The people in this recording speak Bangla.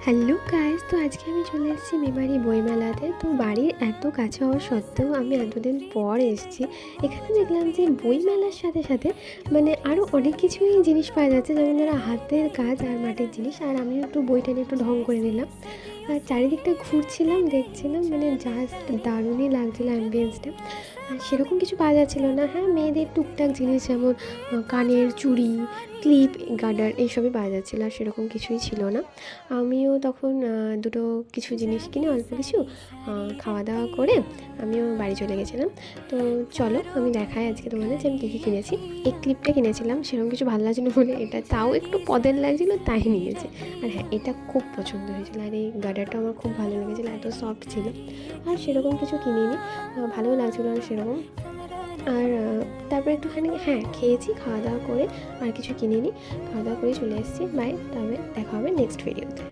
হ্যালো গাইস, তো আজকে আমি চলে এসেছি মেমারি বইমেলাতে। তো বাড়ির এত কাছে হওয়া সত্ত্বেও আমি এতদিন পর এসেছি। এখানে দেখলাম যে বইমেলার সাথে সাথে মানে আরও অনেক কিছুই জিনিস পাওয়া যাচ্ছে, যেমন ধরো হাতের কাজ আর মাটির জিনিস। আর আমিও একটু বইটা নিয়ে একটু ঢং করে নিলাম আর চারিদিকটা ঘুরছিলাম, দেখছিলাম, মানে জাস্ট দারুণই লাগছিল অ্যাম্বিয়েন্সটা। আর সেরকম কিছু পাওয়া যাচ্ছিলো না। হ্যাঁ, মেয়েদের টুকটাক জিনিস যেমন কানের চুড়ি, ক্লিপ, গার্ডার এইসবই পাওয়া যাচ্ছিলো, আর সেরকম কিছুই ছিল না। আমিও তখন দুটো কিছু জিনিস কিনে অল্প কিছু খাওয়া দাওয়া করে আমিও বাড়ি চলে গেছিলাম। তো চলো আমি দেখাই আজকে তোমাদের যে আমি কী কী কিনেছি। এই ক্লিপটা কিনেছিলাম, সেরকম কিছু ভালো লাগছিলো বলে এটা তাও একটু পদের লাগছিলো তাই নিয়েছে। আর হ্যাঁ, এটা খুব পছন্দ হয়েছিল, আর এই গার্ডারটা আমার খুব ভালো লেগেছিলো, এত সফট ছিল। আর সেরকম কিছু কিনিনি, ভালোও লাগছিলো না সেরকম। আর তারপরে একটুখানি হ্যাঁ খেয়েছি, খাওয়া দাওয়া করে আর কিছু কিনিনি, খাওয়া দাওয়া করে চলে এসেছি। বাই, তবে দেখা হবে নেক্সট ভিডিওতে।